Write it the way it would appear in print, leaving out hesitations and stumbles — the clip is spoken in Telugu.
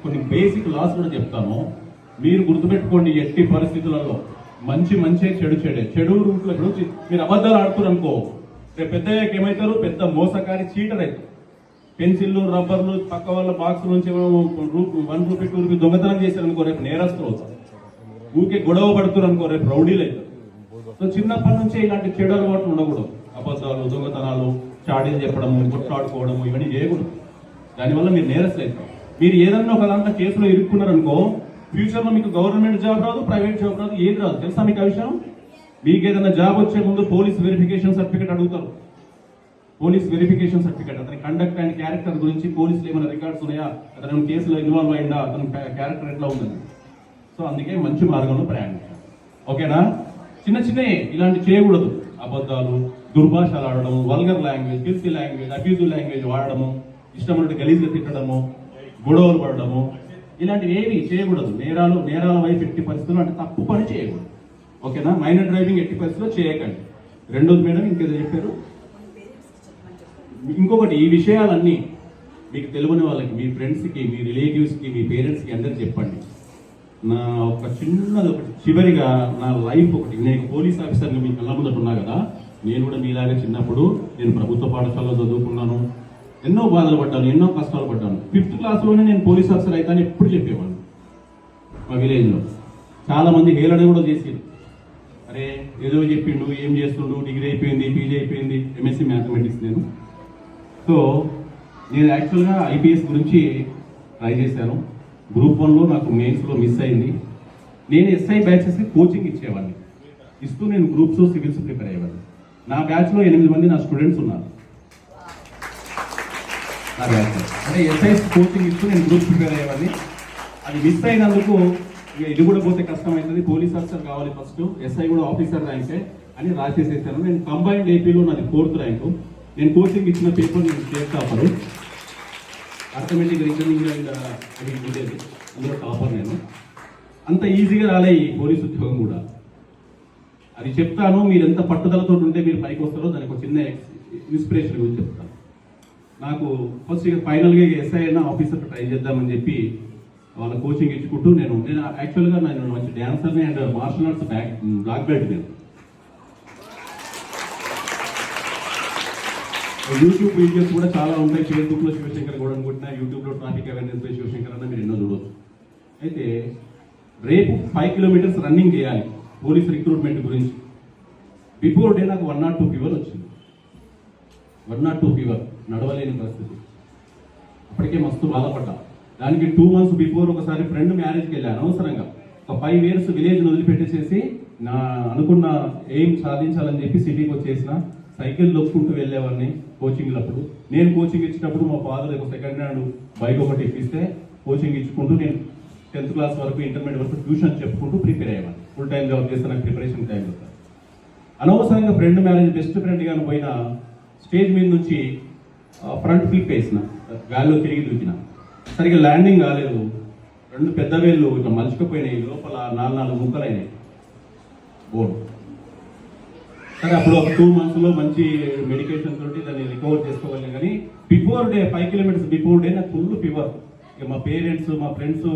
కొన్ని బేసిక్ లాస్ కూడా చెప్తాను, మీరు గుర్తుపెట్టుకోండి. ఎట్టి పరిస్థితులలో మంచి చెడు రూట్లో ఇప్పుడు మీరు అబద్ధాలు ఆడుతున్నారు అనుకో, రేపు పెద్దయ్యాక ఏమవుతారు? పెద్ద మోసకారి చీటర్ అవుతారు. పెన్సిళ్ళు, రబ్బర్లు, పక్క వాళ్ళ బాక్స్ నుంచి ₹1, ₹2 దొంగతనం చేశారు అనుకో, రేపు నేరస్తులు అవుతారు. ఊకే గొడవ పడుతున్నారు అనుకో, రేపు రౌడీలు అవుతారు. సో చిన్నప్పటి నుంచే ఇలాంటి చెడు అలవాట్లు ఉండకూడదు. అబద్ధాలు, దొంగతనాలు, చాడీలు చెప్పడము, కొట్లాడుకోవడము, ఇవన్నీ చేయకూడదు. దానివల్ల మీరు నేరస్తులు అవుతారు. మీరు ఏదన్నా ఒక దాంట్లో కేసులో ఇరుక్కున్నారనుకో, ఫ్యూచర్లో మీకు గవర్నమెంట్ జాబ్ రాదు, ప్రైవేట్ జాబ్ రాదు, ఏది రాదు. తెలుసా మీకు ఆ విషయం? మీకు ఏదైనా జాబ్ వచ్చే ముందు పోలీస్ వెరిఫికేషన్ సర్టిఫికేట్ అడుగుతారు. పోలీస్ వెరిఫికేషన్ సర్టిఫికేట్, అతని కండక్ట్ అండ్ క్యారెక్టర్ గురించి పోలీసులు ఏమైనా రికార్డ్స్ ఉన్నాయా, అతను కేసులో ఇన్వాల్వ్ అయిందా, అతని క్యారెక్టర్ ఎట్లా ఉందని. సో అందుకే మంచి మార్గంలో ప్రయాణించాలి. ఓకేనా? చిన్న ఇలాంటి చేయకూడదు. అబద్ధాలు, దుర్భాషలు ఆడడం, vulgar language, filthy language, abusive language వాడడము, ఇష్టమైనట్టు గలీజ్గా తిట్టడము, గొడవలు పడడము, ఇలాంటివి ఏవి చేయకూడదు. నేరాల వైపు ఎట్టి పరిస్థితుల్లో అంటే తప్పు పని చేయకూడదు. ఓకేనా? మైనర్ డ్రైవింగ్ ఎట్టి పరిస్థితుల్లో చేయకండి. రెండోది మేడం ఇంకేదో చెప్పారు. ఇంకొకటి, ఈ విషయాలన్నీ మీకు తెలియని వాళ్ళకి, మీ ఫ్రెండ్స్కి, మీ రిలేటివ్స్కి, మీ పేరెంట్స్కి అందరికి చెప్పండి. నా ఒక చిన్నది ఒకటి చివరిగా నా లైఫ్ ఒకటి, నేను పోలీస్ ఆఫీసర్గా మీకు కళ్ళ ముందట ఉన్నా కదా, నేను కూడా మీలాగే చిన్నప్పుడు నేను ప్రభుత్వ పాఠశాలలో చదువుకున్నాను. ఎన్నో బాధలు పడ్డాను, ఎన్నో కష్టాలు పడ్డాను. 5th క్లాస్లోనే నేను పోలీస్ ఆఫీసర్ అవుతాను ఎప్పుడు చెప్పేవాడు. మా విలేజ్లో చాలామంది హేళన కూడా చేసేది. అరే ఏదో చెప్పిండు, ఏం చేస్తుండు, డిగ్రీ అయిపోయింది, పీజీ అయిపోయింది, ఎంఎస్సీ మ్యాథమెటిక్స్ నేను. సో నేను యాక్చువల్గా ఐపీఎస్ గురించి ట్రై చేశాను. గ్రూప్ 1లో నాకు మెయిన్స్లో మిస్ అయింది. నేను ఎస్ఐ బ్యాచెస్కి కోచింగ్ ఇచ్చేవాడిని. ఇస్తూ నేను గ్రూప్స్, సివిల్స్ ప్రిపేర్ అయ్యేవాడిని. నా బ్యాచ్లో 8 మంది నా స్టూడెంట్స్ ఉన్నారు. నా బ్యాచ్లో అంటే ఎస్ఐ కోచింగ్ ఇస్తూ నేను గ్రూప్ ప్రిపేర్ అయ్యేవాడిని. అది మిస్ అయినందుకు ఇది కూడా పోతే కష్టం అవుతుంది, పోలీస్ ఆఫీసర్ కావాలి ఫస్ట్, ఎస్ఐ కూడా ఆఫీసర్ ర్యాంకే అని రాసేసేసాను. నేను కంబైన్డ్ ఏపీలో నాది 4th ర్యాంకు. నేను కోచింగ్ ఇచ్చిన పేపర్ నేను state topper, arithmetic reasoning and అది ఉండేది, అందులో టాపర్ నేను. అంత ఈజీగా రాలే ఈ పోలీస్ ఉద్యోగం కూడా. అది చెప్తాను, మీరు ఎంత పట్టుదలతో ఉంటే మీరు పైకి వస్తారో దానికి ఒక చిన్న ఇన్స్పిరేషన్ గురించి చెప్తాను. నాకు ఫస్ట్ ఫైనల్గా ఎస్ఐ అయినా ఆఫీసర్ ట్రై చేద్దామని చెప్పి వాళ్ళ కోచింగ్ ఇచ్చుకుంటూ నేను యాక్చువల్గా నేను మంచి డ్యాన్సర్ని and martial arts black belt. నేను యూట్యూబ్ వీడియోస్ కూడా చాలా ఉంటాయి. ఫేస్బుక్లో శివశంకర్ కూడా అనుకుంటున్నా, యూట్యూబ్లో ట్రాఫిక్ అవేర్నెస్ బై శివశంకర్ అన్న మీరు ఎన్నో చూడవచ్చు. అయితే రేపు 5 కిలోమీటర్స్ రన్నింగ్ చేయాలి పోలీస్ రిక్రూట్మెంట్ గురించి. బిఫోర్ డే నాకు 102 ఫీవర్ వచ్చింది. 102 ఫీవర్, నడవలేని పరిస్థితి. అప్పటికే మస్తు బాధపడ్డా. దానికి 2 మంత్స్ బిఫోర్ ఒకసారి ఫ్రెండ్ మ్యారేజ్కి వెళ్ళాను అనవసరంగా. ఒక 5 years విలేజ్ వదిలిపెట్టేసేసి నా అనుకున్న ఎయిమ్ సాధించాలని చెప్పి సిటీకి వచ్చేసిన. సైకిల్ దొక్కుంటూ వెళ్ళేవాడిని కోచింగ్లప్పుడు. నేను కోచింగ్ ఇచ్చినప్పుడు మా ఫాదర్ ఒక సెకండ్ హ్యాండ్ బైక్ ఒకటి ఇప్పిస్తే కోచింగ్ ఇచ్చుకుంటూ నేను 10th క్లాస్ వరకు, ఇంటర్మీడియట్ వరకు ట్యూషన్ చెప్పుకుంటూ ప్రిపేర్ అయ్యేవాడిని. ఫుల్ టైం జాబ్ చేస్తే నాకు ప్రిపరేషన్ టైం అవుతుంది. అనవసరంగా ఫ్రెండ్ మ్యారేజ్ బెస్ట్ ఫ్రెండ్ గాని పోయిన స్టేజ్ మీద నుంచి ఫ్రంట్ ఫ్లిప్ వేసిన, గాల్లో తిరిగి దూకిన. సరిగ్గా ల్యాండింగ్ కాలేదు. 2 పెద్ద వేళ్ళు ఇట్లా మలుచుకుపోయినాయి, లోపల 4 ముక్కలు అయినాయి బోర్డు. సరే అప్పుడు ఒక 2 monthsలో మంచి మెడికేషన్ తోటి దాన్ని రికవర్ చేసుకోగలిగాను. కానీ before day 5 kilometres before day నాకు ఫుల్ ఫీవర్. ఇక మా పేరెంట్స్, మా ఫ్రెండ్స్